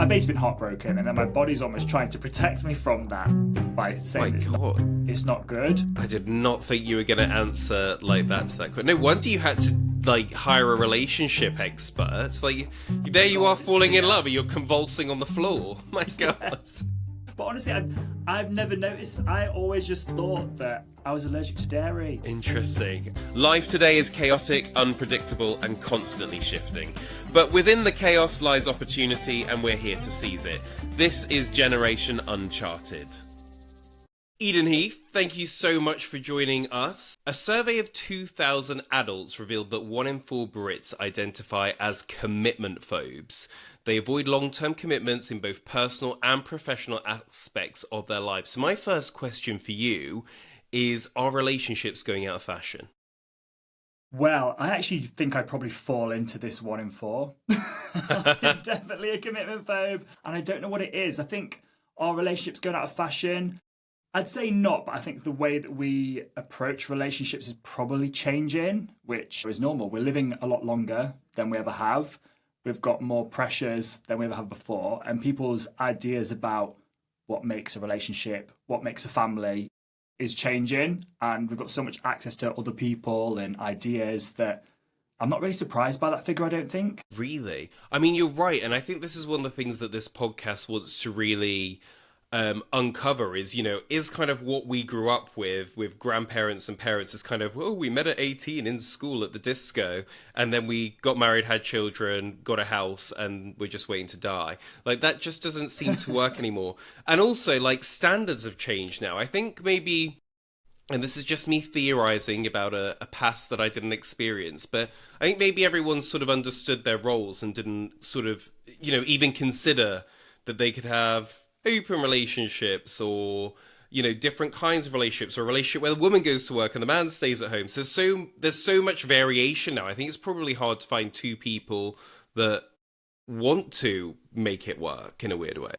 I've basically been heartbroken, and then my body's almost trying to protect me from that by saying it's not good. I did not think you were going to answer like that to that question. No wonder you had to like hire a relationship expert. Like there you are falling in love and you're convulsing on the floor. My God. Yes. But honestly, I've never noticed. I always just thought that I was allergic to dairy. Interesting. Life today is chaotic, unpredictable, and constantly shifting. But within the chaos lies opportunity, and we're here to seize it. This is Generation Uncharted. Eden Heath, thank you so much for joining us. A survey of 2,000 adults revealed that 1 in 4 Brits identify as commitment-phobes. They avoid long-term commitments in both personal and professional aspects of their lives. So my first question for you is, are relationships going out of fashion? Well, I actually think I probably fall into this 1 in 4. I'm definitely a commitment phobe, and I don't know what it is. I think, are relationships going out of fashion? I'd say not, but I think the way that we approach relationships is probably changing, which is normal. We're living a lot longer than we ever have. We've got more pressures than we ever have before, and people's ideas about what makes a relationship, what makes a family is changing, and we've got so much access to other people and ideas that I'm not really surprised by that figure, I don't think. Really? I mean, you're right, and I think this is one of the things that this podcast wants to really uncover is, you know, is kind of what we grew up with grandparents and parents is kind of, oh, we met at 18 in school at the disco, and then we got married, had children, got a house, and we're just waiting to die. Like, that just doesn't seem to work anymore. And also, like, standards have changed now. I think maybe, and this is just me theorizing about a past that I didn't experience, but I think maybe everyone sort of understood their roles and didn't sort of, you know, even consider that they could have open relationships or, you know, different kinds of relationships, or a relationship where the woman goes to work and the man stays at home. So there's so much variation now. I think it's probably hard to find two people that want to make it work in a weird way.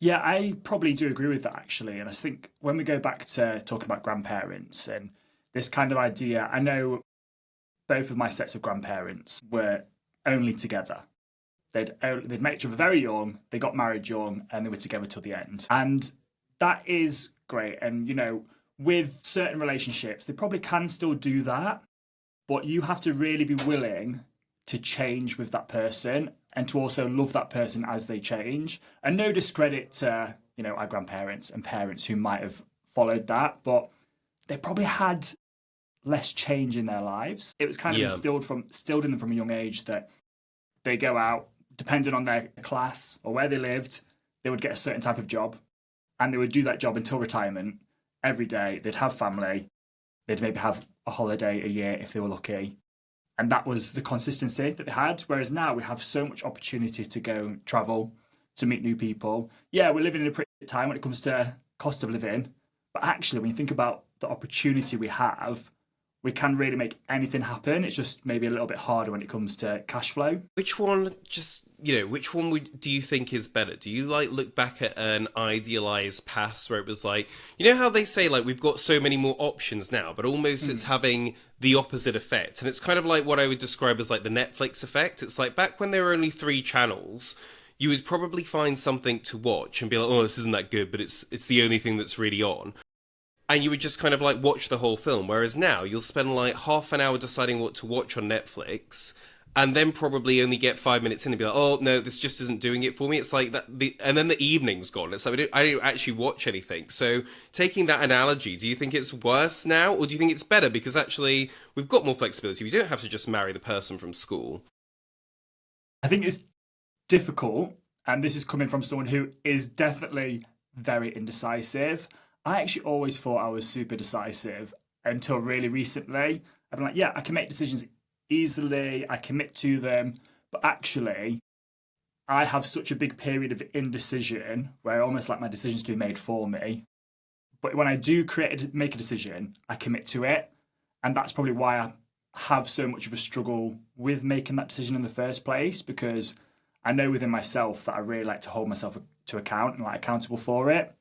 Yeah, I probably do agree with that, actually. And I think when we go back to talking about grandparents and this kind of idea, I know both of my sets of grandparents were only together. They'd met each other very young, they got married young, and they were together till the end. And that is great. And, you know, with certain relationships, they probably can still do that, but you have to really be willing to change with that person and to also love that person as they change. And no discredit to, you know, our grandparents and parents who might have followed that, but they probably had less change in their lives. It was kind of instilled in them from a young age that they go out, depending on their class or where they lived, they would get a certain type of job, and they would do that job until retirement every day. They'd have family. They'd maybe have a holiday a year if they were lucky. And that was the consistency that they had. Whereas now we have so much opportunity to go and travel, to meet new people. Yeah, we're living in a pretty good time when it comes to cost of living. But actually, when you think about the opportunity we have, we can really make anything happen. It's just maybe a little bit harder when it comes to cash flow. Which one do you think is better? Do you like look back at an idealized past where it was like, you know how they say like we've got so many more options now, but almost it's having the opposite effect. And it's kind of like what I would describe as like the Netflix effect. It's like back when there were only 3 channels, you would probably find something to watch and be like, oh, this isn't that good, but it's the only thing that's really on. And you would just kind of like watch the whole film. Whereas now you'll spend like half an hour deciding what to watch on Netflix, and then probably only get 5 minutes in and be like, oh no, this just isn't doing it for me. It's like that, and then the evening's gone. It's like I don't actually watch anything. So taking that analogy, do you think it's worse now, or do you think it's better because actually we've got more flexibility? We don't have to just marry the person from school. I think it's difficult, and this is coming from someone who is definitely very indecisive. I actually always thought I was super decisive until really recently. I've been like, yeah, I can make decisions easily, I commit to them, but actually I have such a big period of indecision where almost like my decisions to be made for me. But when I do make a decision, I commit to it. And that's probably why I have so much of a struggle with making that decision in the first place, because I know within myself that I really like to hold myself to account and like accountable for it.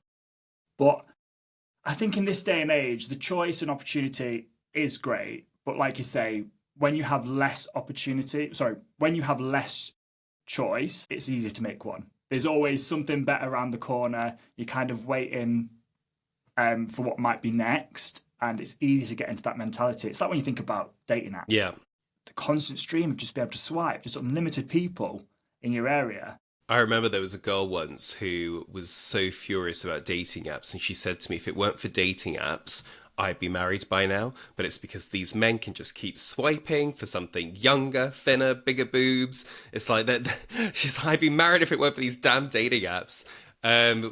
But I think in this day and age, the choice and opportunity is great. But like you say, when you have less choice, it's easier to make one. There's always something better around the corner. You're kind of waiting for what might be next. And it's easy to get into that mentality. It's like when you think about dating apps. Yeah. The constant stream of just being able to swipe, just unlimited people in your area. I remember there was a girl once who was so furious about dating apps, and she said to me, if it weren't for dating apps, I'd be married by now, but it's because these men can just keep swiping for something younger, thinner, bigger boobs. It's like that. She's like, I'd be married if it weren't for these damn dating apps,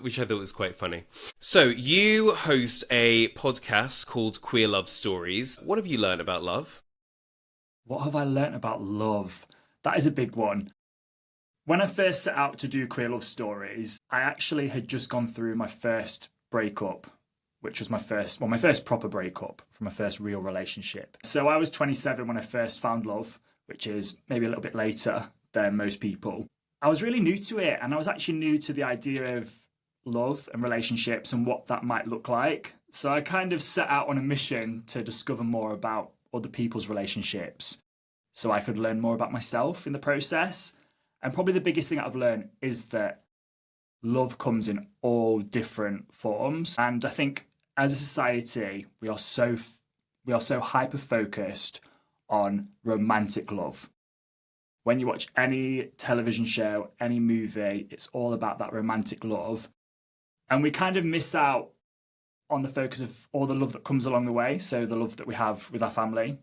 which I thought was quite funny. So you host a podcast called Queer Love Stories. What have you learned about love? What have I learnt about love? That is a big one. When I first set out to do Queer Love Stories, I actually had just gone through my first breakup, which was my first proper breakup from my first real relationship. So I was 27 when I first found love, which is maybe a little bit later than most people. I was really new to it, and I was actually new to the idea of love and relationships and what that might look like. So I kind of set out on a mission to discover more about other people's relationships so I could learn more about myself in the process. And probably the biggest thing that I've learned is that love comes in all different forms. And I think as a society, we are so hyper-focused on romantic love. When you watch any television show, any movie, it's all about that romantic love. And we kind of miss out on the focus of all the love that comes along the way. So the love that we have with our family,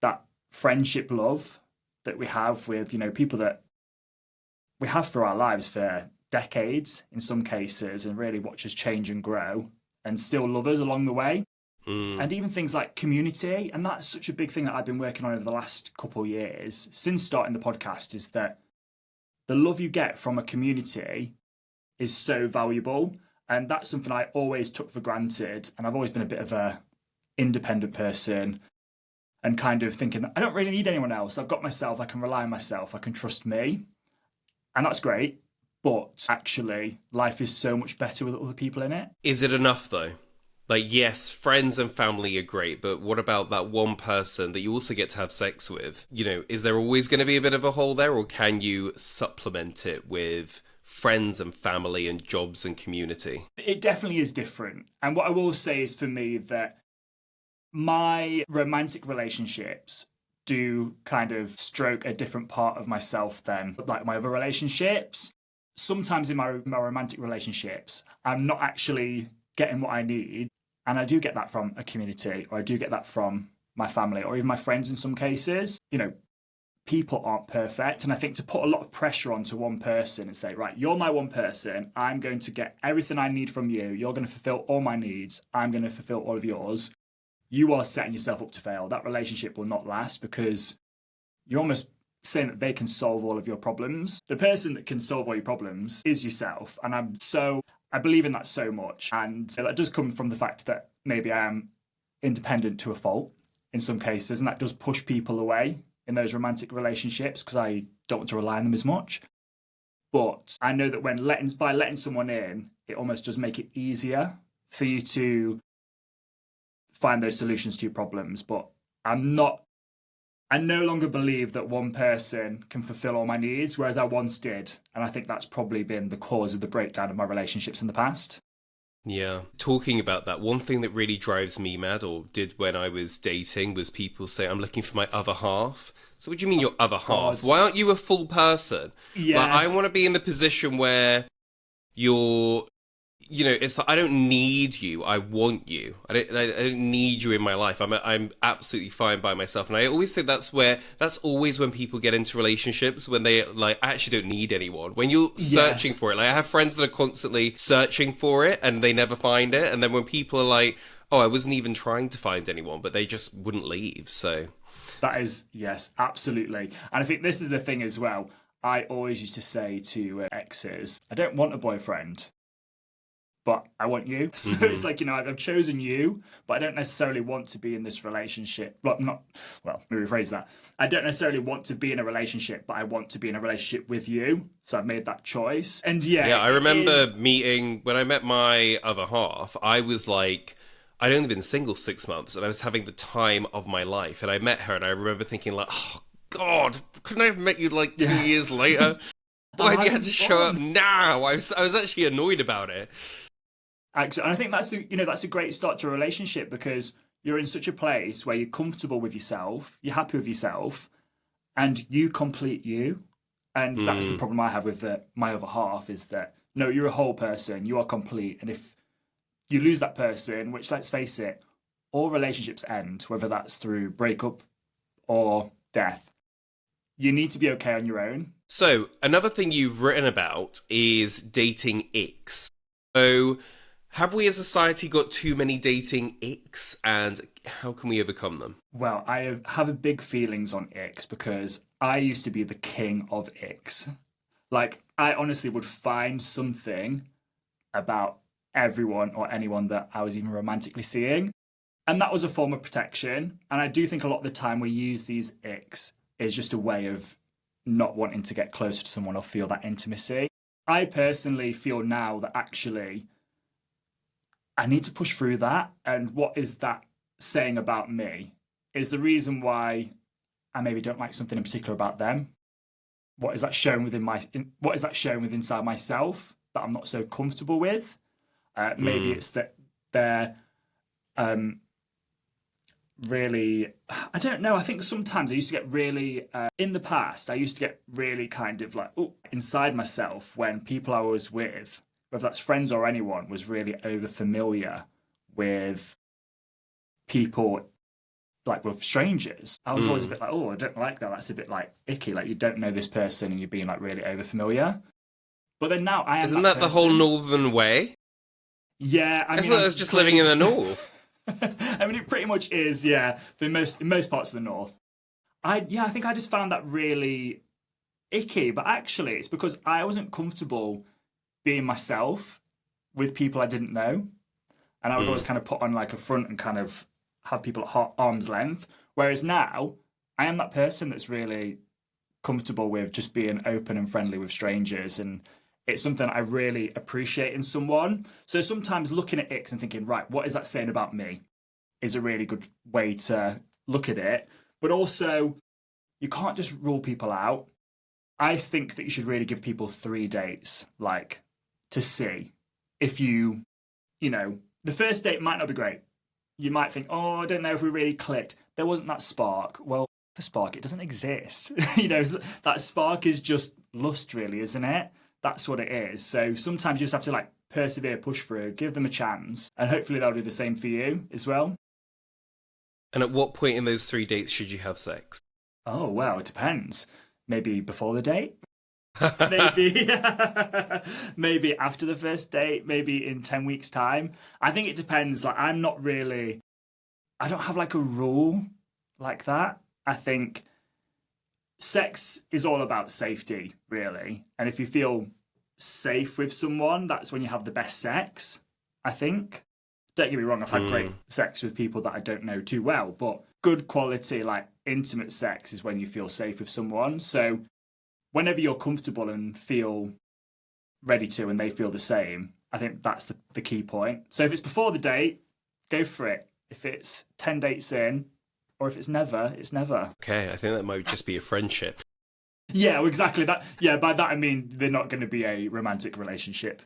that friendship love that we have with, people that we have through our lives for decades in some cases, and really watch us change and grow and still love us along the way. And even things like community. And that's such a big thing that I've been working on over the last couple of years since starting the podcast, is that the love you get from a community is so valuable. And that's something I always took for granted. And I've always been a bit of a independent person and kind of thinking, I don't really need anyone else. I've got myself. I can rely on myself. I can trust me. And that's great. But actually, life is so much better with other people in it. Is it enough, though? Like, yes, friends and family are great, but what about that one person that you also get to have sex with? Is there always going to be a bit of a hole there, or can you supplement it with friends and family and jobs and community? It definitely is different. And what I will say is, for me, that my romantic relationships do kind of stroke a different part of myself than like my other relationships. Sometimes in my romantic relationships, I'm not actually getting what I need. And I do get that from a community, or I do get that from my family, or even my friends in some cases. People aren't perfect. And I think to put a lot of pressure onto one person and say, right, you're my one person, I'm going to get everything I need from you, you're going to fulfill all my needs, I'm going to fulfill all of yours, you are setting yourself up to fail. That relationship will not last, because you're almost saying that they can solve all of your problems. The person that can solve all your problems is yourself. And I believe in that so much. And that does come from the fact that maybe I am independent to a fault in some cases. And that does push people away in those romantic relationships, because I don't want to rely on them as much. But I know that by letting someone in, it almost does make it easier for you to find those solutions to your problems. But I no longer believe that one person can fulfill all my needs, whereas I once did. And I think that's probably been the cause of the breakdown of my relationships in the past. Yeah. Talking about that, one thing that really drives me mad, or did when I was dating, was people say, I'm looking for my other half. So what do you mean your other half? Why aren't you a full person? Yes. Like, I want to be in the position where you're... it's like, I don't need you. I want you. I don't need you in my life. I'm absolutely fine by myself. And I always think that's always when people get into relationships, when they I actually don't need anyone. When you're searching for it, I have friends that are constantly searching for it and they never find it. And then when people are like, oh, I wasn't even trying to find anyone, but they just wouldn't leave. So that is, yes, absolutely. And I think this is the thing as well. I always used to say to exes, I don't want a boyfriend, but I want you. So it's like, I've chosen you, but I don't necessarily want to be in this relationship. Let me rephrase that. I don't necessarily want to be in a relationship, but I want to be in a relationship with you. So I've made that choice. And yeah, I remember when I met my other half, I was like, I'd only been single 6 months and I was having the time of my life. And I met her and I remember thinking oh God, couldn't I have met you 2 years later? Why do you have to show up now? I was actually annoyed about it. Actually, and I think that's a great start to a relationship because you're in such a place where you're comfortable with yourself, you're happy with yourself, and you complete you. And that's the problem I have with my other half is that, no, you're a whole person, you are complete. And if you lose that person, which let's face it, all relationships end, whether that's through breakup or death, you need to be okay on your own. So another thing you've written about is dating icks. So have we as a society got too many dating icks, and how can we overcome them? Well, I have big feelings on icks because I used to be the king of icks. Like, I honestly would find something about everyone or anyone that I was even romantically seeing. And that was a form of protection. And I do think a lot of the time we use these icks is just a way of not wanting to get closer to someone or feel that intimacy. I personally feel now that actually I need to push through that. And what is that saying about me is the reason why I maybe don't like something in particular about them. What is that showing within inside myself that I'm not so comfortable with? Maybe it's that they're really, I don't know. I think sometimes I used to get really, in the past, I used to get really kind of like, inside myself when people I was with, whether that's friends or anyone, was really over familiar with people, like with strangers. I was always a bit like, I don't like that. That's a bit like icky. Like you don't know this person and you're being like really over familiar. But then now I am. Isn't that the whole Northern way? Yeah, I thought I was just living in the North. I mean, it pretty much is, yeah, in most parts of the North. I think I just found that really icky, but actually it's because I wasn't comfortable being myself with people I didn't know. And I would always kind of put on like a front and kind of have people at arm's length. Whereas now, I am that person that's really comfortable with just being open and friendly with strangers. And it's something I really appreciate in someone. So sometimes looking at Icks and thinking, right, what is that saying about me is a really good way to look at it. But also, you can't just rule people out. I think that you should really give people 3 dates, like, to see if the first date might not be great. You might think, I don't know if we really clicked. There wasn't that spark. Well, the spark, it doesn't exist. That spark is just lust, really, isn't it? That's what it is. So sometimes you just have to like persevere, push through, give them a chance, and hopefully they'll do the same for you as well. And at what point in those 3 dates should you have sex? Oh, well, it depends. Maybe before the date? Maybe maybe after the first date, maybe in 10 weeks' time. I think it depends. Like, I don't have like a rule like that. I think sex is all about safety, really. And if you feel safe with someone, that's when you have the best sex, I think. Don't get me wrong, I've had great sex with people that I don't know too well, but good quality, like intimate sex is when you feel safe with someone. So whenever you're comfortable and feel ready to, and they feel the same, I think that's the key point. So if it's before the date, go for it. If it's 10 dates in, or if it's never, it's never. Okay, I think that might just be a friendship. Yeah, well, exactly. That. Yeah, by that I mean they're not going to be a romantic relationship.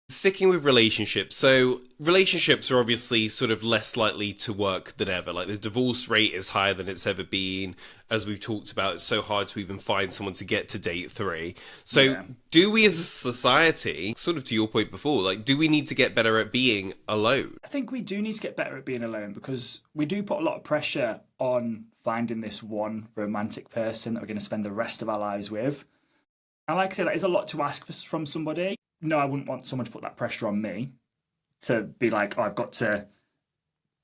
Sticking with relationships, so relationships are obviously sort of less likely to work than ever. Like the divorce rate is higher than it's ever been. As we've talked about, it's so hard to even find someone to get to date 3. So do we as a society, sort of to your point before, like do we need to get better at being alone? I think we do need to get better at being alone because we do put a lot of pressure on finding this one romantic person that we're going to spend the rest of our lives with. And like I say, that is a lot to ask from somebody. No, I wouldn't want someone to put that pressure on me to be like, I've got to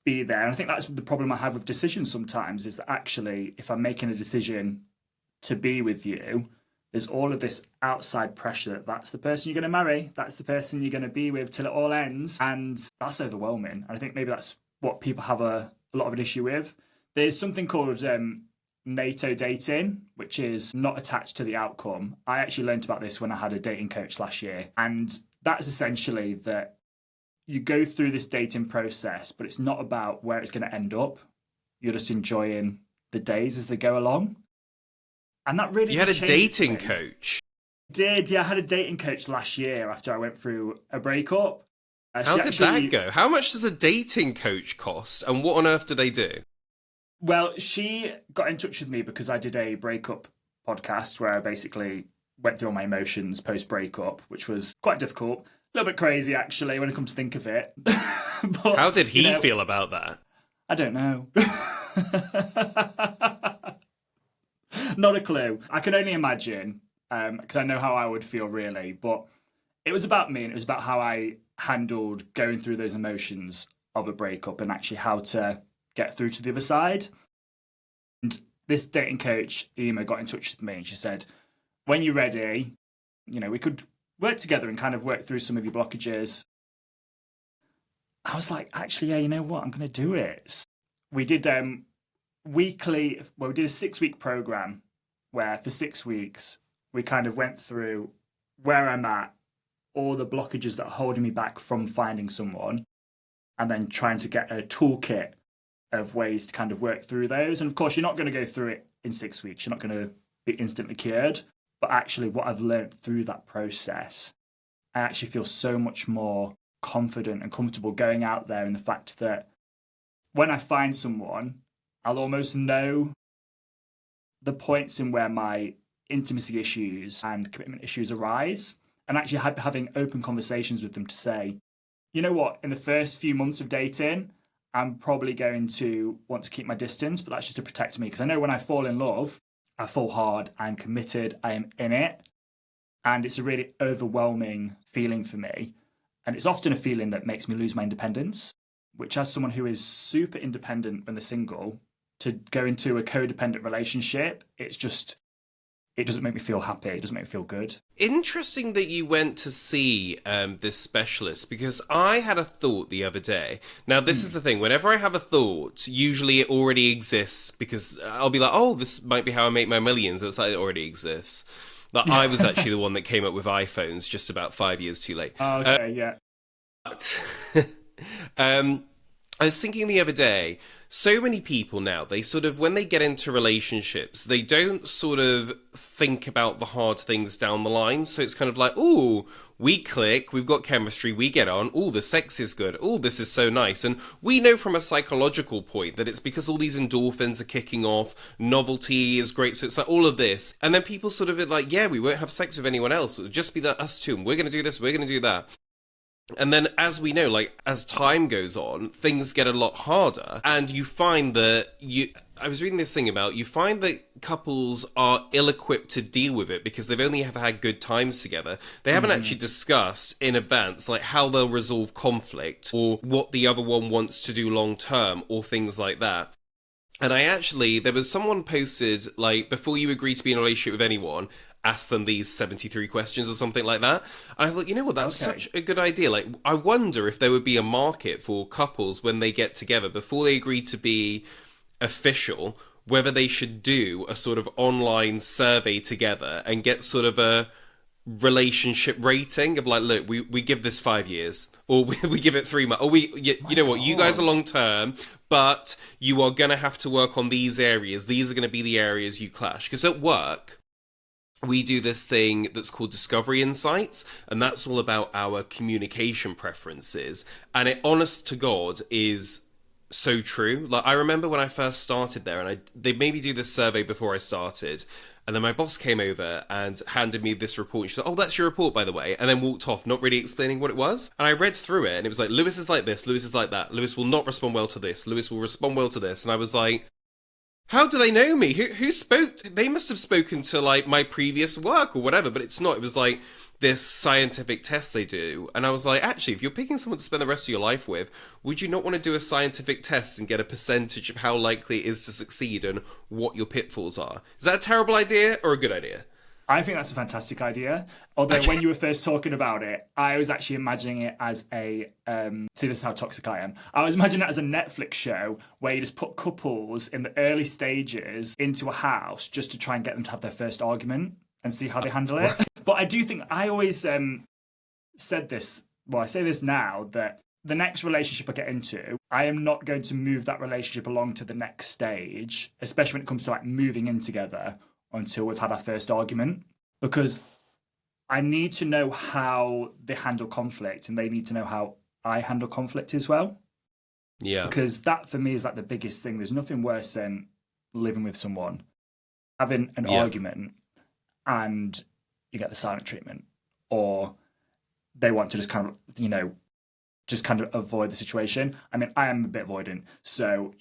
be there. And I think that's the problem I have with decisions sometimes is that actually, if I'm making a decision to be with you, there's all of this outside pressure that that's the person you're going to marry, that's the person you're going to be with till it all ends. And that's overwhelming. And I think maybe that's what people have a lot of an issue with. There's something called NATO dating, which is not attached to the outcome. I actually learned about this when I had a dating coach last year. And that's essentially that you go through this dating process, but it's not about where it's going to end up. You're just enjoying the days as they go along. And that really You had a dating coach? did. Yeah, I had a dating coach last year after I went through a breakup. How did that go? How much does a dating coach cost? And what on earth do they do? Well, she got in touch with me because I did a breakup podcast where I basically went through all my emotions post-breakup, which was quite difficult. A little bit crazy, actually, when I come to think of it. But, how did he feel about that? I don't know. Not a clue. I can only imagine, because I know how I would feel, really. But it was about me, and it was about how I handled going through those emotions of a breakup and actually how to get through to the other side. And this dating coach, Ema, got in touch with me, and she said, when you're ready, we could work together and kind of work through some of your blockages. I was like, actually, yeah, you know what? I'm going to do it. We did we did a 6-week program where for 6 weeks, we kind of went through where I'm at, all the blockages that are holding me back from finding someone, and then trying to get a toolkit of ways to kind of work through those. And of course, you're not going to go through it in 6 weeks. You're not going to be instantly cured. But actually, what I've learned through that process, I actually feel so much more confident and comfortable going out there in the fact that when I find someone, I'll almost know the points in where my intimacy issues and commitment issues arise, and actually having open conversations with them to say, you know what, in the first few months of dating, I'm probably going to want to keep my distance, but that's just to protect me. Because I know when I fall in love, I fall hard, I'm committed, I am in it. And it's a really overwhelming feeling for me. And it's often a feeling that makes me lose my independence, which as someone who is super independent when they're single, to go into a codependent relationship, it doesn't make me feel happy. It doesn't make me feel good. Interesting that you went to see this specialist, because I had a thought the other day. Now, this is the thing. Whenever I have a thought, usually it already exists, because I'll be like, oh, this might be how I make my millions. It's like it already exists. Like, I was actually the one that came up with iPhones just about 5 years too late. Oh, okay, yeah. But I was thinking the other day, so many people now, they sort of, when they get into relationships, they don't sort of think about the hard things down the line. So it's kind of like, ooh, we click, we've got chemistry, we get on, ooh, the sex is good, ooh, this is so nice. And we know from a psychological point that it's because all these endorphins are kicking off, novelty is great, so it's like all of this. And then people sort of are like, yeah, we won't have sex with anyone else, it'll just be us two, and we're going to do this, we're going to do that. And then, as we know, like, as time goes on, things get a lot harder. And you find that I was reading this thing about, you find that couples are ill-equipped to deal with it because they've only ever had good times together. They haven't actually discussed in advance, like, how they'll resolve conflict or what the other one wants to do long-term or things like that. And there was someone posted, like, before you agree to be in a relationship with anyone, ask them these 73 questions or something like that. And I thought, you know what, that's such a good idea. Like, I wonder if there would be a market for couples when they get together, before they agree to be official, whether they should do a sort of online survey together and get sort of a relationship rating of like, look, we give this 5 years, or we give it 3 months, or you know what, you guys are long term, but you are going to have to work on these areas. These are going to be the areas you clash. Because at work, we do this thing that's called Discovery Insights, and that's all about our communication preferences. And it, honest to God, is so true. Like, I remember when I first started there, and they made me do this survey before I started, and then my boss came over and handed me this report. She said, oh, that's your report, by the way, and then walked off, not really explaining what it was. And I read through it, and it was like, Lewis is like this, Lewis is like that, Lewis will not respond well to this, Lewis will respond well to this. And I was like, how do they know me? Who spoke? They must have spoken to, like, my previous work or whatever, but it's not. It was like this scientific test they do. And I was like, actually, if you're picking someone to spend the rest of your life with, would you not want to do a scientific test and get a percentage of how likely it is to succeed and what your pitfalls are? Is that a terrible idea or a good idea? I think that's a fantastic idea. Although when you were first talking about it, I was actually imagining it as a... see, this is how toxic I am. I was imagining it as a Netflix show where you just put couples in the early stages into a house just to try and get them to have their first argument and see how they handle it. But I do think, I always said this, well, I say this now, that the next relationship I get into, I am not going to move that relationship along to the next stage, especially when it comes to, like, moving in together, until we've had our first argument. Because I need to know how they handle conflict, and they need to know how I handle conflict as well. Yeah. Because that for me is like the biggest thing. There's nothing worse than living with someone, having an argument, and you get the silent treatment, or they want to just kind of, just kind of avoid the situation. I mean, I am a bit avoidant, so,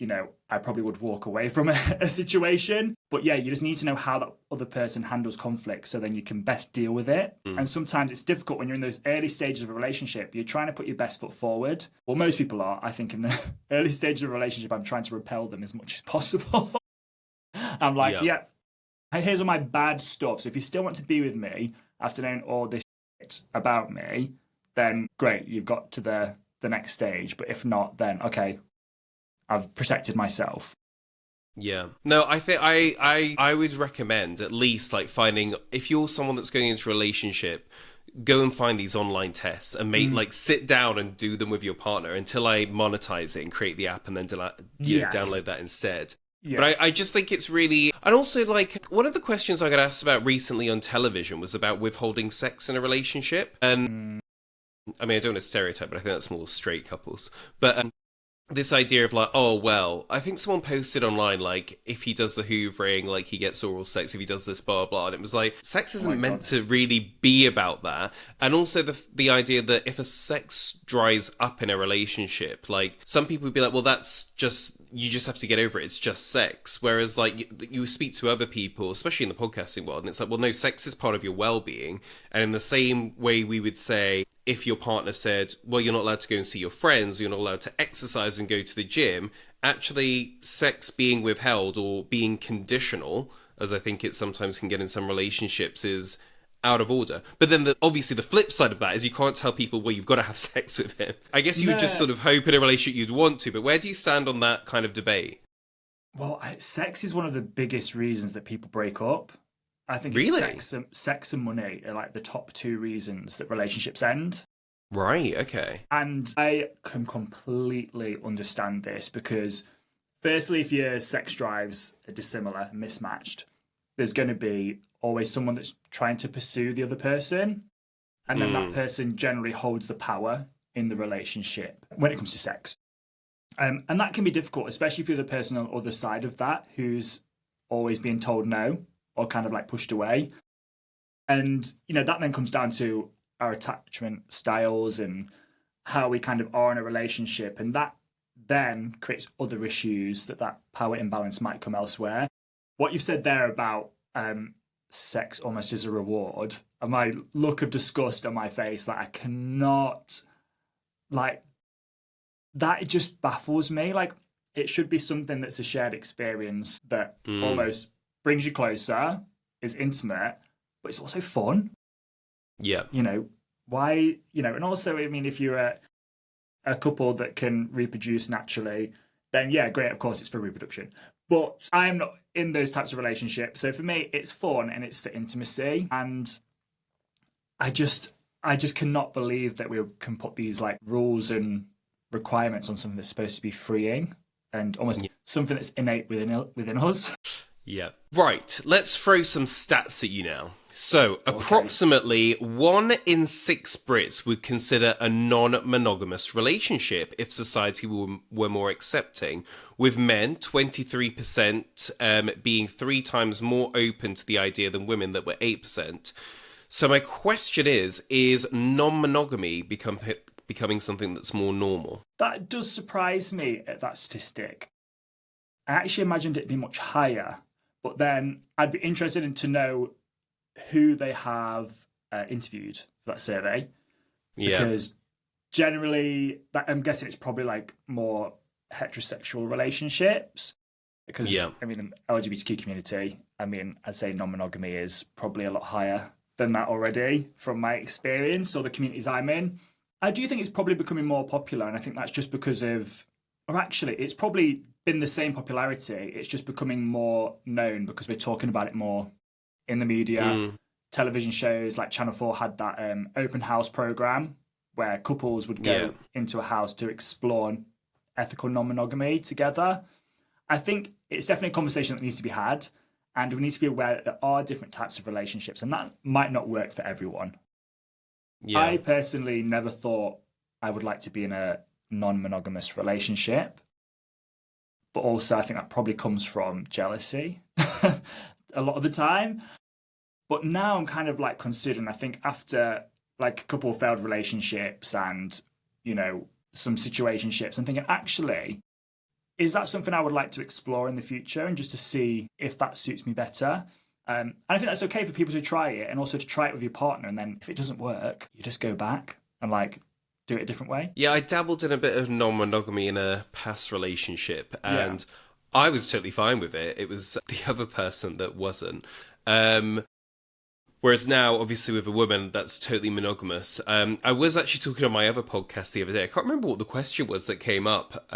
I probably would walk away from a situation. But yeah, you just need to know how that other person handles conflict so then you can best deal with it. And sometimes it's difficult when you're in those early stages of a relationship. You're trying to put your best foot forward. Well, most people are. I think in the early stages of a relationship, I'm trying to repel them as much as possible. I'm like, yeah, here's all my bad stuff. So if you still want to be with me after knowing all this shit about me, then great, you've got to the next stage. But if not, then okay, I've protected myself. Yeah. No, I think I would recommend at least like finding, if you're someone that's going into a relationship, go and find these online tests and like sit down and do them with your partner until I monetize it and create the app and then download that instead. Yeah. But I just think it's really... And also, like, one of the questions I got asked about recently on television was about withholding sex in a relationship. And, I mean, I don't want to stereotype, but I think that's more straight couples. But this idea of, like, oh, well, I think someone posted online, like, if he does the hoovering, like, he gets oral sex. If he does this, blah, blah. And it was like, sex isn't meant to really be about that. And also the idea that if a sex dries up in a relationship, like, some people would be like, well, that's just... you just have to get over it. It's just sex. Whereas, like, you speak to other people, especially in the podcasting world, and it's like, well, no, sex is part of your well-being. And in the same way we would say, if your partner said, well, you're not allowed to go and see your friends, you're not allowed to exercise and go to the gym, actually, sex being withheld or being conditional, as I think it sometimes can get in some relationships, is out of order. But then obviously the flip side of that is you can't tell people, well, you've got to have sex with him. I guess you would just sort of hope in a relationship you'd want to, but where do you stand on that kind of debate? Well, sex is one of the biggest reasons that people break up. I think it's sex and money are like the top two reasons that relationships end. Right, okay. And I can completely understand this because firstly, if your sex drives are dissimilar, mismatched, there's going to be always someone that's trying to pursue the other person. And then that person generally holds the power in the relationship when it comes to sex. And that can be difficult, especially if you're the person on the other side of that who's always being told no or kind of like pushed away. And, that then comes down to our attachment styles and how we kind of are in a relationship. And that then creates other issues that power imbalance might come elsewhere. What you said there about sex almost as a reward, and my look of disgust on my face, like I cannot, like, that it just baffles me. Like, it should be something that's a shared experience that almost brings you closer, is intimate, but it's also fun. Yeah. Why, and also, I mean, if you're a couple that can reproduce naturally, then yeah, great, of course it's for reproduction. But I'm not in those types of relationships. So for me, it's fun and it's for intimacy. And I just cannot believe that we can put these like rules and requirements on something that's supposed to be freeing and almost something that's innate within us. Yeah. Right. Let's throw some stats at you now. So, approximately 1 in 6 Brits would consider a non-monogamous relationship if society were more accepting, with men, 23%, being 3 times more open to the idea than women that were 8%. So my question is non-monogamy becoming something that's more normal? That does surprise me at that statistic. I actually imagined it to be much higher, but then I'd be interested to know who they have interviewed for that survey. Because generally, I'm guessing it's probably like more heterosexual relationships. Because, I mean, the LGBTQ community, I mean, I'd say non-monogamy is probably a lot higher than that already from my experience or the communities I'm in. I do think it's probably becoming more popular, and I think that's just because of... Or actually, it's probably been the same popularity. It's just becoming more known because we're talking about it more in the media. Television shows like Channel 4 had that open house program where couples would go into a house to explore ethical non-monogamy together. I think it's definitely a conversation that needs to be had. And we need to be aware that there are different types of relationships, and that might not work for everyone. Yeah. I personally never thought I would like to be in a non-monogamous relationship. But also I think that probably comes from jealousy a lot of the time. But now I'm kind of like considering, I think after like a couple of failed relationships and, you know, some situationships, I'm thinking, actually, is that something I would like to explore in the future and just to see if that suits me better? And I think that's okay for people to try it and also to try it with your partner. And then if it doesn't work, you just go back and like do it a different way. Yeah, I dabbled in a bit of non-monogamy in a past relationship, and I was totally fine with it. It was the other person that wasn't. Whereas now, obviously, with a woman that's totally monogamous, I was actually talking on my other podcast the other day. I can't remember what the question was that came up.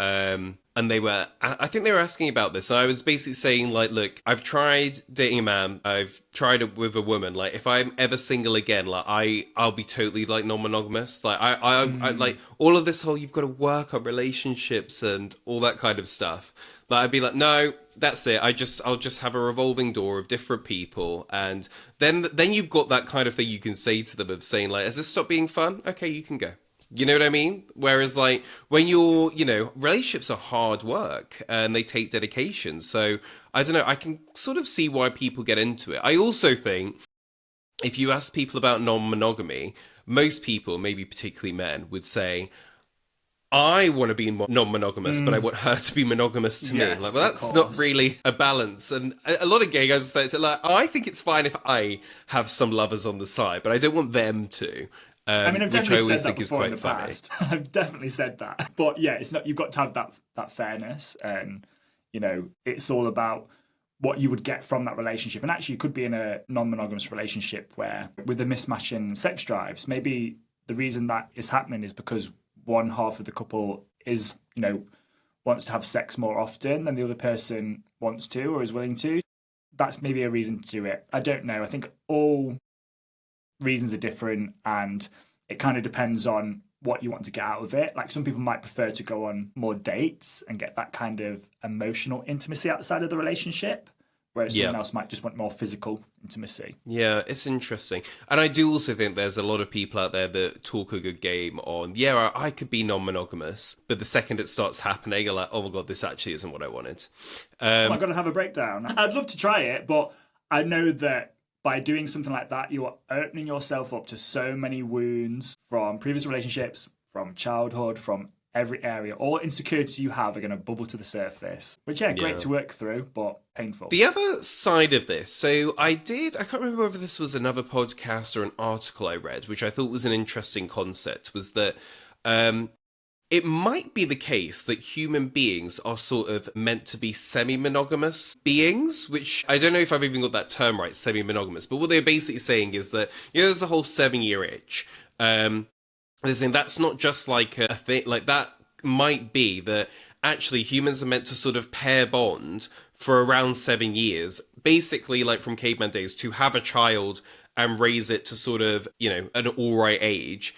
And I think they were asking about this. And I was basically saying, like, look, I've tried dating a man. I've tried it with a woman. Like, if I'm ever single again, like, I'll be totally, like, non-monogamous. Like, I like, all of this whole, you've got to work on relationships and all that kind of stuff. Like, I'd be like, no, that's it. I'll just have a revolving door of different people. And then you've got that kind of thing you can say to them of saying, like, has this stopped being fun? Okay, you can go. You know what I mean? Whereas, like, when you're, you know, relationships are hard work and they take dedication. So, I don't know, I can sort of see why people get into it. I also think if you ask people about non-monogamy, most people, maybe particularly men, would say, I want to be non-monogamous, but I want her to be monogamous to me. Like, well, that's not really a balance. And a lot of gay guys say, like, I think it's fine if I have some lovers on the side, but I don't want them to. I mean, I've definitely said that is before quite in the funny. past. I've definitely said that. But yeah, it's not. You've got to have that fairness, and you know, it's all about what you would get from that relationship. And actually, you could be in a non-monogamous relationship where, with a mismatch in sex drives, maybe the reason that is happening is because one half of the couple is, you know, wants to have sex more often than the other person wants to or is willing to. That's maybe a reason to do it. I don't know. I think all reasons are different, and it kind of depends on what you want to get out of it. Like, some people might prefer to go on more dates and get that kind of emotional intimacy outside of the relationship, whereas someone else might just want more physical intimacy. Yeah, it's interesting. And I do also think there's a lot of people out there that talk a good game on, yeah, I could be non-monogamous, but the second it starts happening, you're like, oh my God, this actually isn't what I wanted. I'm going to have a breakdown. I'd love to try it, but I know that by doing something like that, you are opening yourself up to so many wounds from previous relationships, from childhood, from every area. All insecurities you have are going to bubble to the surface, which, great to work through, but painful. The other side of this, so I can't remember whether this was another podcast or an article I read, which I thought was an interesting concept, was that it might be the case that human beings are sort of meant to be semi-monogamous beings, which I don't know if I've even got that term right, semi-monogamous, but what they're basically saying is that, you know, there's the whole 7-year itch. They're saying that's not just like a thing, like that might be that actually humans are meant to sort of pair bond for around 7 years, basically like from caveman days, to have a child and raise it to sort of, you know, an all right age,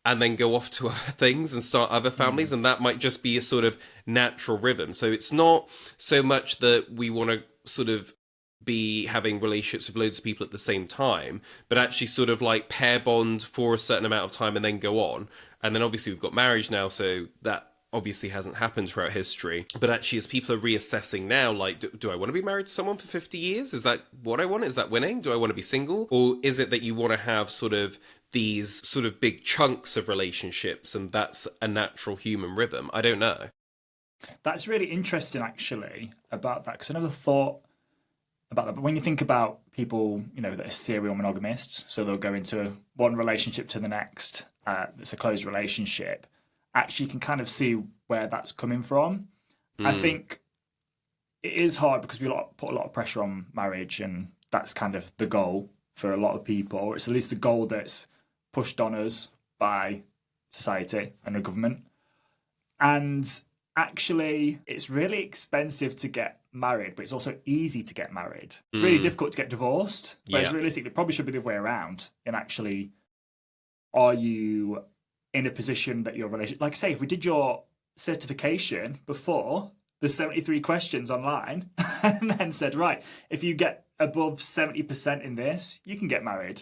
and then go off to other things and start other families. And that might just be a sort of natural rhythm. So it's not so much that we want to sort of be having relationships with loads of people at the same time, but actually sort of like pair bond for a certain amount of time and then go on. And then obviously we've got marriage now, so that obviously hasn't happened throughout history. But actually, as people are reassessing now, like, do I want to be married to someone for 50 years? Is that what I want? Is that winning? Do I want to be single? Or is it that you want to have sort of these sort of big chunks of relationships, and that's a natural human rhythm? I don't know. That's really interesting, actually, about that, because I never thought about that. But when you think about people, you know, that are serial monogamists, so they'll go into one relationship to the next, it's a closed relationship, actually you can kind of see where that's coming from. I think it is hard because we put a lot of pressure on marriage, and that's kind of the goal for a lot of people, or it's at least the goal that's pushed on us by society and the government. And actually, it's really expensive to get married, but it's also easy to get married. It's really difficult to get divorced, whereas realistically, it probably should be the other way around. And actually, are you in a position that your relationship, like say, if we did your certification before, the 73 questions online and then said, right, if you get above 70% in this, you can get married.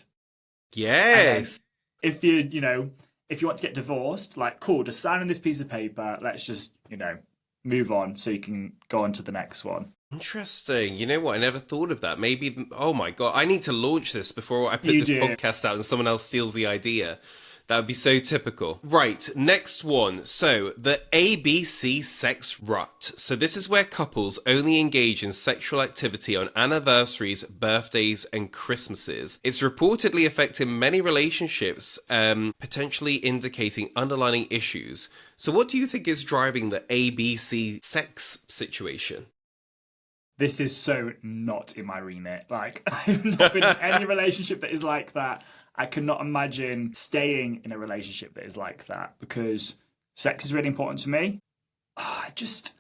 Yes. If if you want to get divorced, like, cool, just sign on this piece of paper. Let's just, move on so you can go on to the next one. Interesting. You know what? I never thought of that. Maybe, oh my God, I need to launch this before I put this podcast out and someone else steals the idea. That would be so typical. Right, next one. So, the ABC sex rut. So this is where couples only engage in sexual activity on anniversaries, birthdays, and Christmases. It's reportedly affecting many relationships, potentially indicating underlying issues. So what do you think is driving the ABC sex situation? This is so not in my remit. Like, I've not been in any relationship that is like that. I cannot imagine staying in a relationship that is like that because sex is really important to me. I just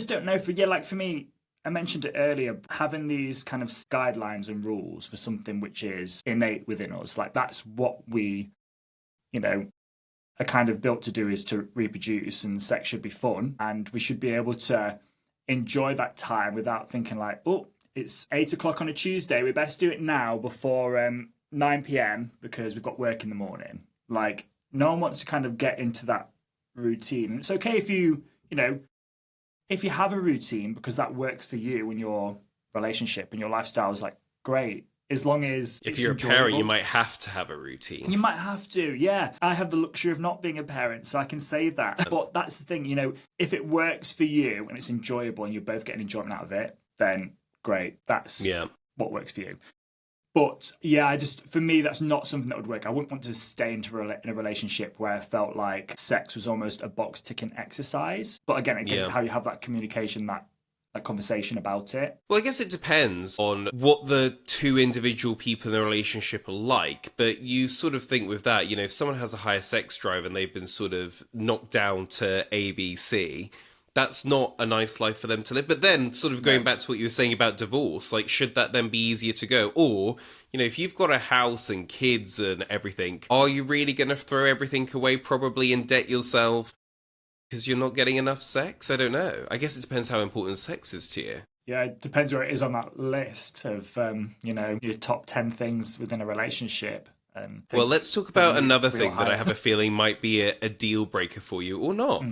don't know. For me, I mentioned it earlier, having these kind of guidelines and rules for something which is innate within us. Like, that's what we, are kind of built to do, is to reproduce, and sex should be fun. And we should be able to enjoy that time without thinking like, oh, it's 8 o'clock on a Tuesday. We best do it now before 9 p.m. because we've got work in the morning. Like, no one wants to kind of get into that routine. It's okay if you have a routine because that works for you and your relationship and your lifestyle is like great. As long as if you're enjoyable. A parent, you might have to have a routine. You might have to, yeah. I have the luxury of not being a parent, so I can say that. But that's the thing, if it works for you and it's enjoyable and you're both getting enjoyment out of it, then great. That's what works for you. But yeah, for me, that's not something that would work. I wouldn't want to stay in a relationship where I felt like sex was almost a box ticking exercise. But again, I guess it's how you have that communication, that conversation about it. Well, I guess it depends on what the two individual people in the relationship are like, but you sort of think with that, if someone has a higher sex drive and they've been sort of knocked down to ABC, that's not a nice life for them to live. But then sort of going back to what you were saying about divorce, like, should that then be easier to go? Or, if you've got a house and kids and everything, are you really going to throw everything away, probably in debt yourself? Because you're not getting enough sex? I don't know. I guess it depends how important sex is to you. Yeah, it depends where it is on that list of, your top 10 things within a relationship. Well, let's talk about another thing that I have a feeling might be a deal breaker for you, or not.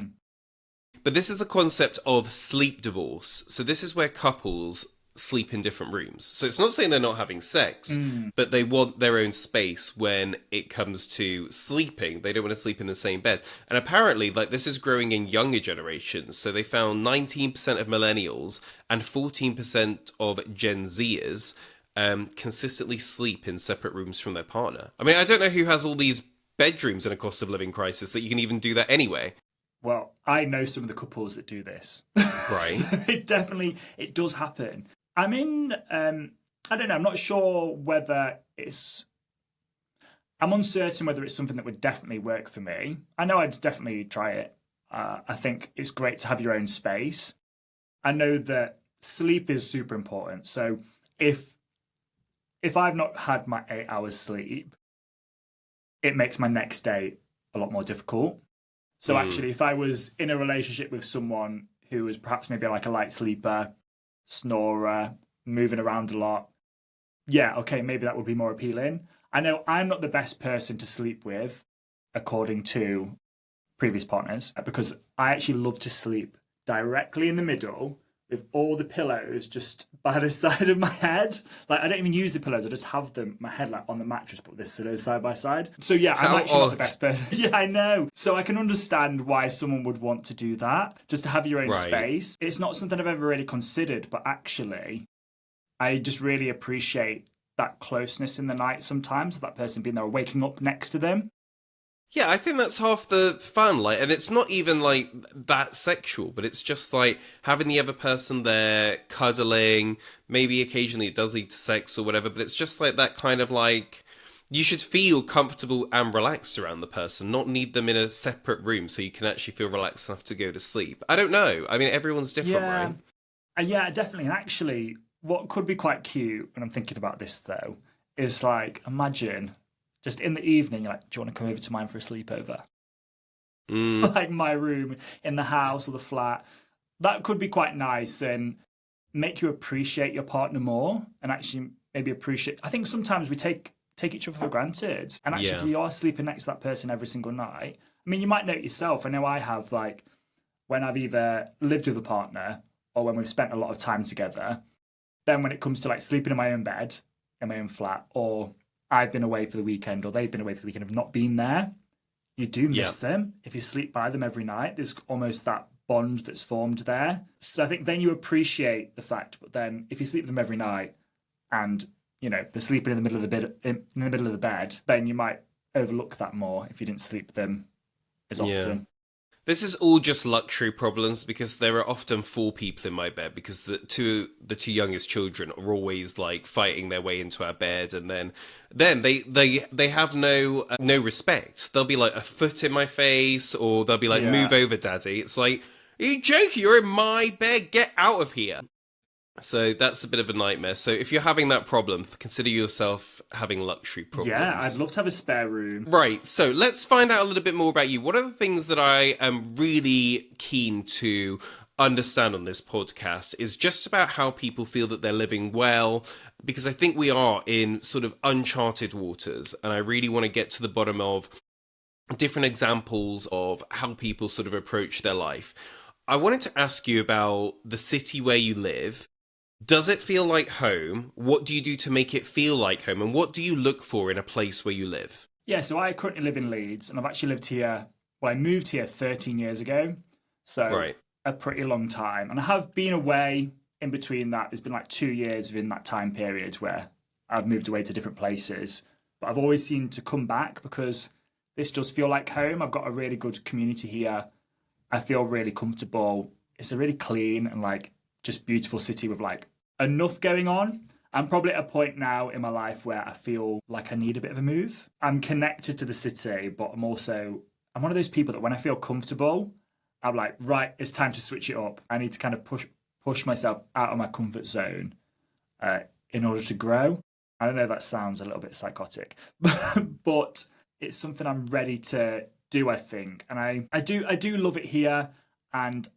But this is the concept of sleep divorce. So this is where couples sleep in different rooms. So it's not saying they're not having sex, but they want their own space when it comes to sleeping. They don't want to sleep in the same bed. And apparently, this is growing in younger generations. So they found 19% of millennials and 14% of Gen Zers consistently sleep in separate rooms from their partner. I mean, I don't know who has all these bedrooms in a cost of living crisis that you can even do that anyway. Well, I know some of the couples that do this. Right. So it does happen. I don't know, I'm not sure whether I'm uncertain whether it's something that would definitely work for me. I know I'd definitely try it. I think it's great to have your own space. I know that sleep is super important. So if I've not had my 8 hours sleep, it makes my next day a lot more difficult. So actually, if I was in a relationship with someone who was perhaps maybe like a light sleeper, snorer, moving around a lot, yeah, okay, maybe that would be more appealing. I know I'm not the best person to sleep with, according to previous partners, because I actually love to sleep directly in the middle with all the pillows just by the side of my head. Like, I don't even use the pillows, I just have my head on the mattress, but this is side by side. So yeah, I'm actually not the best person. Yeah, I know. So I can understand why someone would want to do that, just to have your own space. It's not something I've ever really considered, but actually, I just really appreciate that closeness in the night sometimes, of that person being there or waking up next to them. Yeah, I think that's half the fun, and it's not even, that sexual, but it's just, having the other person there, cuddling, maybe occasionally it does lead to sex or whatever, but it's just, that kind of, you should feel comfortable and relaxed around the person, not need them in a separate room so you can actually feel relaxed enough to go to sleep. I don't know. I mean, everyone's different, right? Yeah, definitely. And actually, what could be quite cute when I'm thinking about this, though, is, imagine... just in the evening, you're like, do you want to come over to mine for a sleepover? My room in the house or the flat. that could be quite nice and make you appreciate your partner more and actually maybe appreciate. I think sometimes we take each other for granted. And actually, Yeah. if you are sleeping next to that person every single night, I mean, you might know it yourself. I know I have, like, when I've either lived with a partner or when we've spent a lot of time together, then when it comes to like sleeping in my own bed, in my own flat, or I've been away for the weekend or they've been away for the weekend, have not been there, you do miss them. If you sleep by them every night, there's almost that bond that's formed there. So I think then you appreciate the fact, but then if you sleep with them every night and, you know, they're sleeping in the middle of the bed, then you might overlook that more if you didn't sleep with them as often. This is all just luxury problems because there are often 4 people in my bed because the two youngest children are always like fighting their way into our bed, and then they have no respect. They'll be like a foot in my face, or they'll be like, "Move over, daddy." It's like, are you joking? You're in my bed. Get out of here. So that's a bit of a nightmare. So if you're having that problem, consider yourself having luxury problems. Yeah, I'd love to have a spare room. Right, so let's find out a little bit more about you. What are the things that I am really keen to understand on this podcast is just about how people feel that they're living well, because I think we are in sort of uncharted waters, and I really want to get to the bottom of different examples of how people sort of approach their life. I wanted to ask you about the city where you live. Does it feel like home? What do you do to make it feel like home? And what do you look for in a place where you live? Yeah, so I currently live in Leeds, and I've actually lived here, well, I moved here 13 years ago, so a pretty long time. And I have been away in between that. There's been like 2 years within that time period where I've moved away to different places. But I've always seemed to come back because this does feel like home. I've got a really good community here. I feel really comfortable. It's a really clean and like just beautiful city with like enough going on. I'm probably at a point now in my life where I feel like I need a bit of a move. I'm connected to the city, but I'm one of those people that when I feel comfortable, I'm like, right, it's time to switch it up. I need to kind of push myself out of my comfort zone in order to grow. I don't know if that sounds a little bit psychotic, but it's something I'm ready to do, I think. And I do love it here, and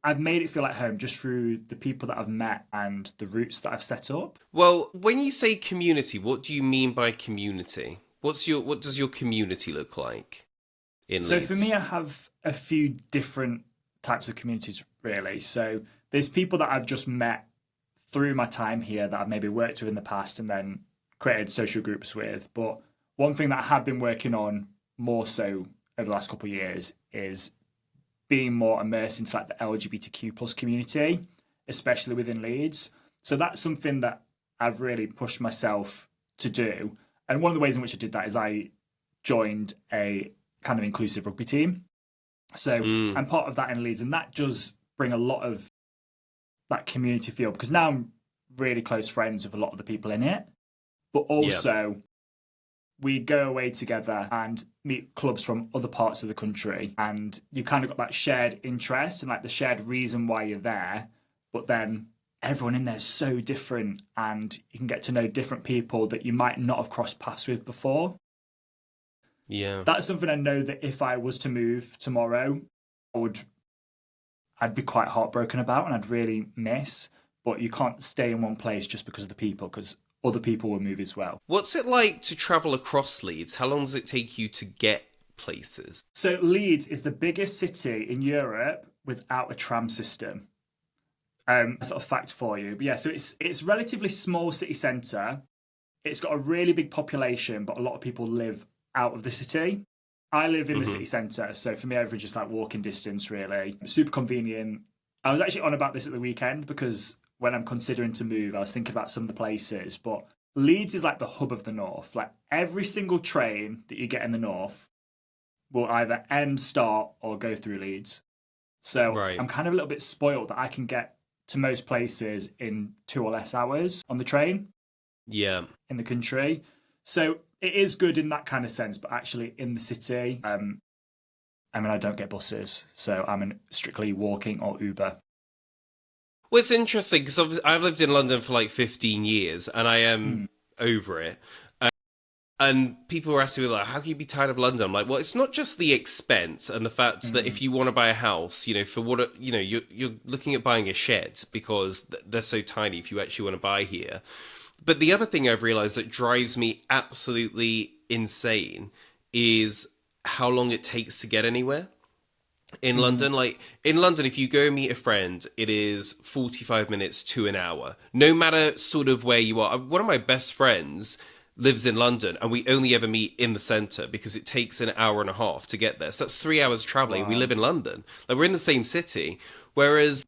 I've made it feel like home just through the people that I've met and the roots that I've set up. Well, when you say community, what do you mean by community? What does your community look like in Leeds? So for me, I have a few different types of communities, really. So there's people that I've just met through my time here that I've maybe worked with in the past and then created social groups with. But one thing that I have been working on more so over the last couple of years is being more immersed into like the LGBTQ plus community, especially within Leeds. So that's something that I've really pushed myself to do. And one of the ways in which I did that is I joined a kind of inclusive rugby team. So I'm part of that in Leeds, and that does bring a lot of that community feel because now I'm really close friends with a lot of the people in it. But also we go away together and meet clubs from other parts of the country, and you kind of got that shared interest and like the shared reason why you're there. But then everyone in there is so different, and you can get to know different people that you might not have crossed paths with before. Yeah. That's something I know that if I was to move tomorrow, I'd be quite heartbroken about and I'd really miss. But you can't stay in one place just because of the people, because other people will move as well. What's it like to travel across Leeds? How long does it take you to get places? So Leeds is the biggest city in Europe without a tram system. Sort of fact for you. But yeah, so it's relatively small city centre. It's got a really big population, but a lot of people live out of the city. I live in the city centre, so for me, everything's just like walking distance, really. Super convenient. I was actually on about this at the weekend because when I'm considering to move, I was thinking about some of the places, but Leeds is like the hub of the north. Like every single train that you get in the north will either end, start, or go through Leeds. So I'm kind of a little bit spoiled that I can get to most places in 2 or less hours on the train. Yeah. In the country. So it is good in that kind of sense, but actually in the city, I mean, I don't get buses, so I'm strictly walking or Uber. Well, it's interesting because I've lived in London for like 15 years and I am over it. And people were asking me, like, how can you be tired of London? I'm like, well, it's not just the expense and the fact that if you want to buy a house, for what, you're looking at buying a shed because they're so tiny if you actually want to buy here. But the other thing I've realized that drives me absolutely insane is how long it takes to get anywhere. In London, if you go meet a friend, it is 45 minutes to an hour, no matter sort of where you are. One of my best friends lives in London, and we only ever meet in the centre because it takes an hour and a half to get there. So that's 3 hours travelling. Wow. We live in London. Like, we're in the same city. Whereas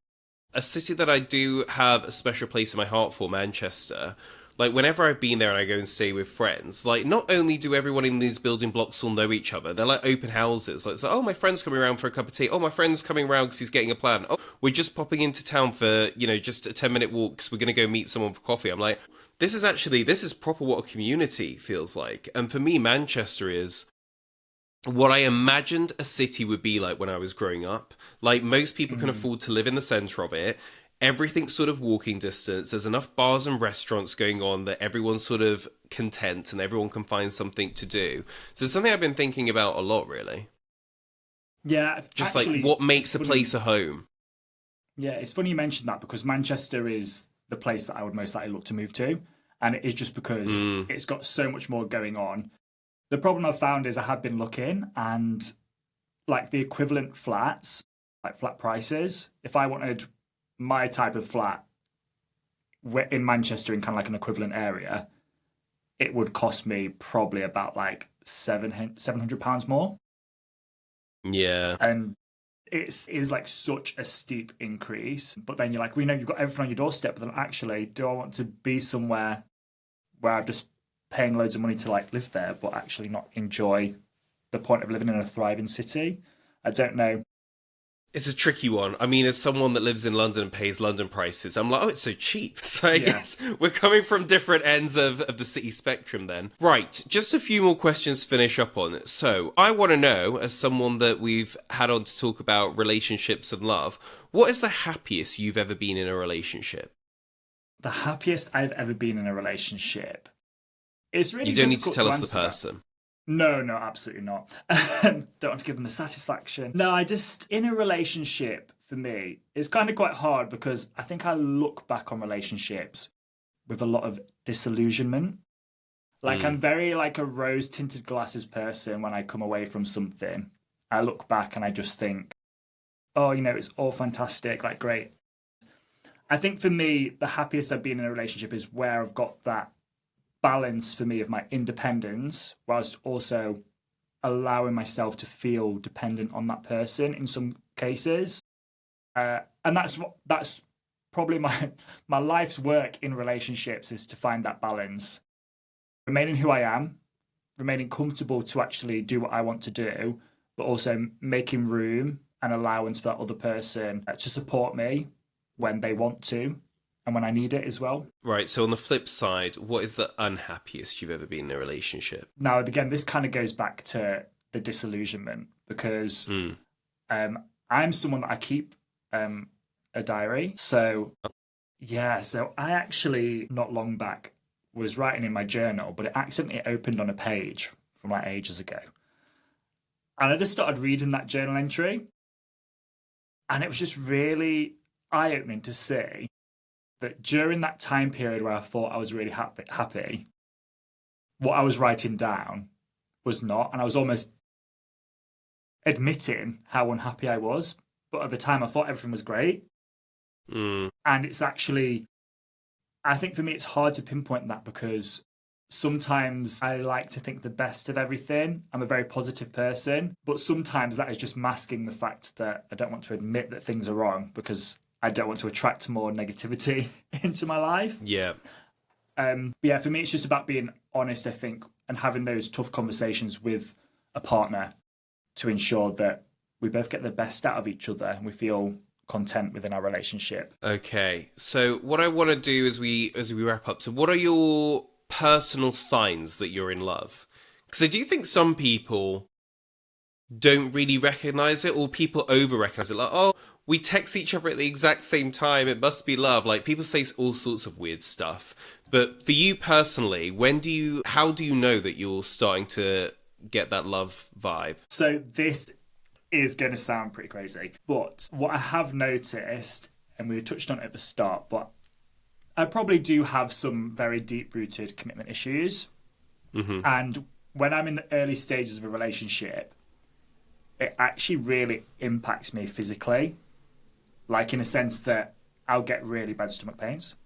a city that I do have a special place in my heart for, Manchester, like, whenever I've been there and I go and stay with friends, like, not only do everyone in these building blocks all know each other, they're like open houses. Like, it's like, oh, my friend's coming around for a cup of tea. Oh, my friend's coming around because he's getting a plan. Oh, we're just popping into town for, just a 10-minute walk because we're going to go meet someone for coffee. I'm like, this is proper what a community feels like. And for me, Manchester is what I imagined a city would be like when I was growing up. Like, most people can afford to live in the centre of it. Everything's sort of walking distance. There's enough bars and restaurants going on that everyone's sort of content and everyone can find something to do. So it's something I've been thinking about a lot, really. Yeah. Just actually, like, what makes a place a home? Yeah, it's funny you mentioned that because Manchester is the place that I would most likely look to move to. And it is just because it's got so much more going on. The problem I've found is I have been looking and like the equivalent flats, like flat prices, if I wanted my type of flat in Manchester in kind of like an equivalent area, it would cost me probably about like £700 more. Yeah. And it is like such a steep increase. But then you're like, we know you've got everything on your doorstep, but then actually, do I want to be somewhere where I've just paying loads of money to like live there, but actually not enjoy the point of living in a thriving city? I don't know. It's a tricky one. I mean, as someone that lives in London and pays London prices, I'm like, oh, it's so cheap. So I guess we're coming from different ends of the city spectrum then. Right, just a few more questions to finish up on. So I want to know, as someone that we've had on to talk about relationships and love, what is the happiest you've ever been in a relationship? The happiest I've ever been in a relationship. It's really difficult. You don't need to tell us the that. person. No, absolutely not. Don't want to give them the satisfaction. No, in a relationship, for me, it's kind of quite hard because I think I look back on relationships with a lot of disillusionment. Like, I'm very like a rose-tinted glasses person when I come away from something. I look back and I just think, oh, it's all fantastic, like, great. I think for me, the happiest I've been in a relationship is where I've got that balance for me of my independence whilst also allowing myself to feel dependent on that person in some cases, and that's probably my life's work in relationships, is to find that balance, remaining who I am, remaining comfortable to actually do what I want to do, but also making room and allowance for that other person to support me when they want to and when I need it as well. Right, so on the flip side, what is the unhappiest you've ever been in a relationship? Now, again, this kind of goes back to the disillusionment because I'm someone that I keep a diary. So, so I actually, not long back, was writing in my journal, but it accidentally opened on a page from like ages ago. And I just started reading that journal entry. And it was just really eye-opening to see that during that time period where I thought I was really happy, what I was writing down was not. And I was almost admitting how unhappy I was. But at the time, I thought everything was great. And it's actually, I think for me, it's hard to pinpoint that because sometimes I like to think the best of everything. I'm a very positive person. But sometimes that is just masking the fact that I don't want to admit that things are wrong because I don't want to attract more negativity into my life. Yeah. For me, it's just about being honest, I think, and having those tough conversations with a partner to ensure that we both get the best out of each other and we feel content within our relationship. Okay. So what I want to do as we wrap up, so what are your personal signs that you're in love? Because I do think some people don't really recognize it, or people over recognize it. Like, oh, we text each other at the exact same time. It must be love. Like, people say all sorts of weird stuff. But for you personally, how do you know that you're starting to get that love vibe? So this is going to sound pretty crazy, but what I have noticed, and we touched on it at the start, but I probably do have some very deep-rooted commitment issues. Mm-hmm. And when I'm in the early stages of a relationship, it actually really impacts me physically. Like, in a sense that I'll get really bad stomach pains.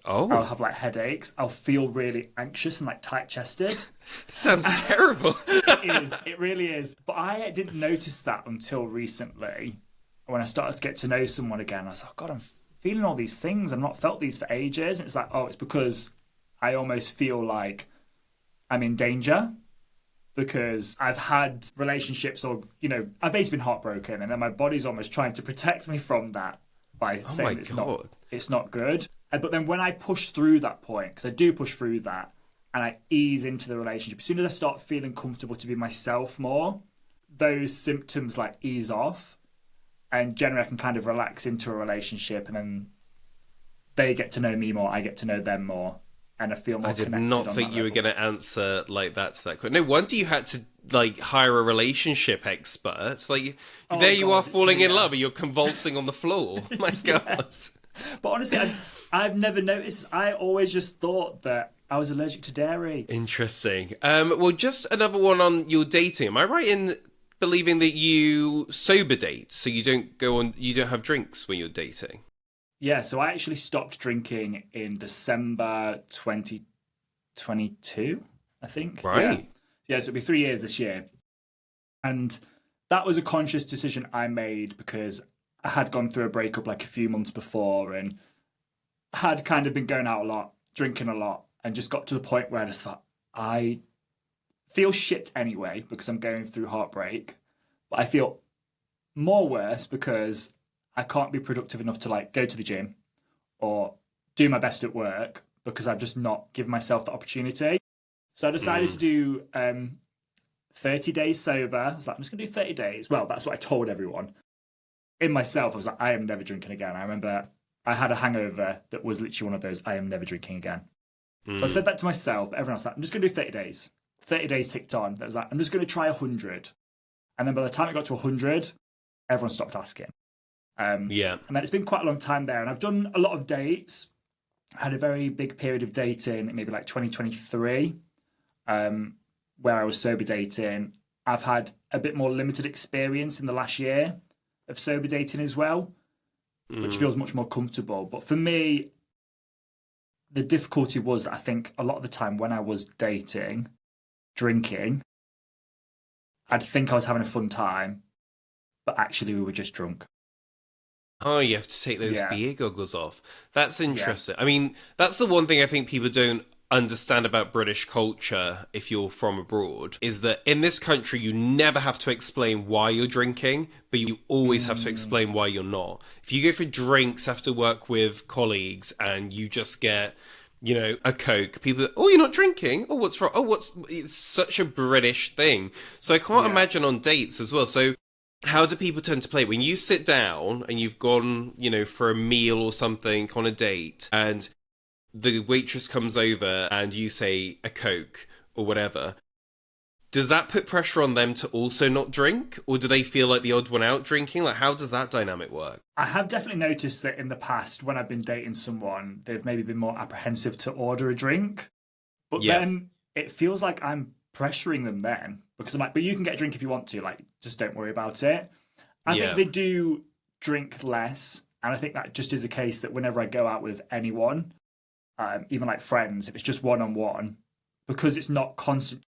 Oh. I'll have, like, headaches. I'll feel really anxious and, like, tight-chested. Sounds terrible. It is. It really is. But I didn't notice that until recently. When I started to get to know someone again, I was like, God, I'm feeling all these things. I've not felt these for ages. And it's like, oh, it's because I almost feel like I'm in danger. Because I've had relationships, or, you know, I've basically been heartbroken, and then my body's almost trying to protect me from that by saying it's not good. But then when I push through that point, because I do push through that, and I ease into the relationship, as soon as I start feeling comfortable to be myself more, those symptoms like ease off, and generally I can kind of relax into a relationship, and then they get to know me more, I get to know them more. And I feel more connected. I did not think you were going to answer like that to that question. No wonder you had to like hire a relationship expert. Like, there you are falling in love and you're convulsing on the floor. My God. Yes. But honestly, I've never noticed. I always just thought that I was allergic to dairy. Interesting. Well, just another one on your dating. Am I right in believing that you sober date, so you don't have drinks when you're dating? Yeah, so I actually stopped drinking in December 2022, I think. Right. Yeah, so it'll be 3 years this year. And that was a conscious decision I made because I had gone through a breakup like a few months before and had kind of been going out a lot, drinking a lot, and just got to the point where I just thought, I feel shit anyway because I'm going through heartbreak, but I feel more worse because I can't be productive enough to like go to the gym or do my best at work because I've just not given myself the opportunity. So I decided to do 30 days sober. I was like, I'm just going to do 30 days. Well, that's what I told everyone. In myself, I was like, I am never drinking again. I remember I had a hangover that was literally one of those, I am never drinking again. So I said that to myself, but everyone else was like, I'm just going to do 30 days. 30 days ticked on. That was like, I'm just going to try 100. And then by the time it got to 100, everyone stopped asking. And then it's been quite a long time there, and I've done a lot of dates. I had a very big period of dating, maybe like 2023, where I was sober dating. I've had a bit more limited experience in the last year of sober dating as well, which feels much more comfortable. But for me, the difficulty was, I think, a lot of the time when I was dating, drinking, I'd think I was having a fun time, but actually we were just drunk. Oh, you have to take those beer goggles off. That's interesting. I mean, that's the one thing I think people don't understand about British culture if you're from abroad, is that in this country you never have to explain why you're drinking, but you always have to explain why you're not. If you go for drinks after work with colleagues and you just get, you know, a Coke, people are, oh, you're not drinking? Oh, what's wrong? Oh, it's such a British thing. So I can't imagine on dates as well. So how do people tend to play when you sit down and you've gone, you know, for a meal or something on a date and the waitress comes over and you say a Coke or whatever? Does that put pressure on them to also not drink, or do they feel like the odd one out drinking? Like, how does that dynamic work? I have definitely noticed that in the past when I've been dating someone, they've maybe been more apprehensive to order a drink, but then it feels like I'm pressuring them then, because I'm like, but you can get a drink if you want to, like, just don't worry about it. I think they do drink less, and I think that just is a case that whenever I go out with anyone, even like friends, if it's just one-on-one, because it's not constant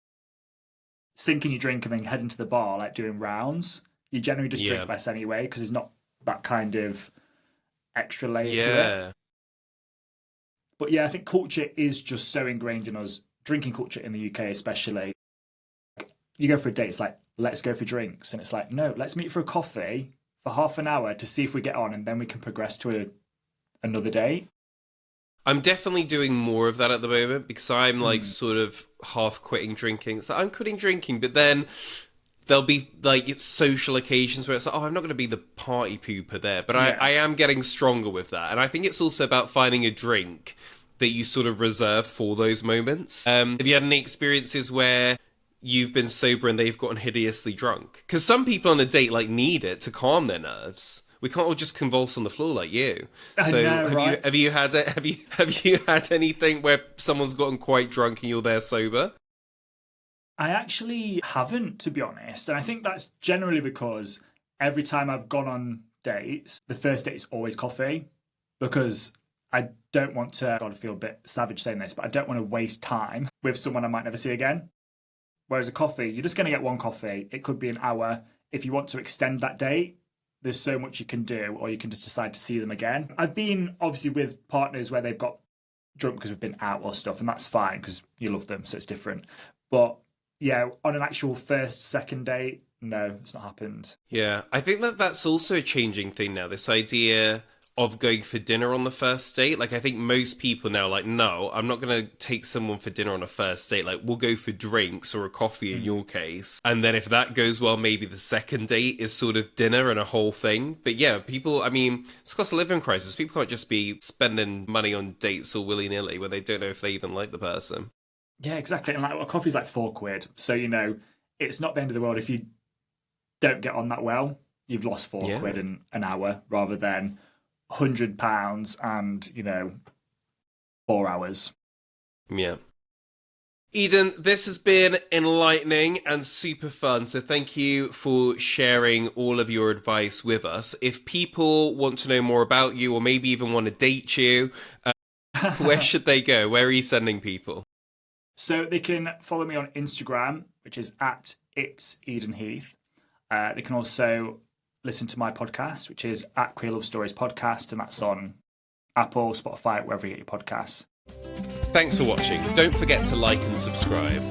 sinking your drink and then heading to the bar, like doing rounds, you generally just drink less anyway, because there's not that kind of extra layer to it. But yeah, I think culture is just so ingrained in us, drinking culture in the UK especially. You go for a date, it's like, let's go for drinks. And it's like, no, let's meet for a coffee for half an hour to see if we get on, and then we can progress to another date. I'm definitely doing more of that at the moment because I'm like sort of half quitting drinking. It's like I'm quitting drinking, but then there'll be like social occasions where it's like, oh, I'm not going to be the party pooper there, but I am getting stronger with that. And I think it's also about finding a drink that you sort of reserve for those moments. Have you had any experiences where you've been sober and they've gotten hideously drunk? Because some people on a date like need it to calm their nerves. We can't all just convulse on the floor like you. So I know, right? have you had anything where someone's gotten quite drunk and you're there sober? I actually haven't, to be honest. And I think that's generally because every time I've gone on dates, the first date is always coffee, because I don't want to, God, I feel a bit savage saying this, but I don't want to waste time with someone I might never see again. Whereas a coffee, you're just going to get one coffee. It could be an hour. If you want to extend that date, there's so much you can do, or you can just decide to see them again. I've been obviously with partners where they've got drunk because we've been out or stuff, and that's fine because you love them, so it's different. But yeah, on an actual first, second date, no, it's not happened. Yeah, I think that's also a changing thing now, this idea of going for dinner on the first date. Like, I think most people now are like, no, I'm not going to take someone for dinner on a first date. Like, we'll go for drinks or a coffee in your case. And then if that goes well, maybe the second date is sort of dinner and a whole thing. But yeah, people, I mean, it's a cost of living crisis. People can't just be spending money on dates all willy-nilly when they don't know if they even like the person. Yeah, exactly. And like, a coffee's like £4. So, you know, it's not the end of the world if you don't get on that well. You've lost £4 in an hour rather than £100 and, you know, 4 hours. Yeah. Eden, this has been enlightening and super fun. So thank you for sharing all of your advice with us. If people want to know more about you or maybe even want to date you, where should they go? Where are you sending people? So they can follow me on Instagram, which is at It's Eden Heath. They can also listen to my podcast, which is at Queer Love Stories Podcast, and that's on Apple, Spotify, wherever you get your podcasts. Thanks for watching. Don't forget to like and subscribe.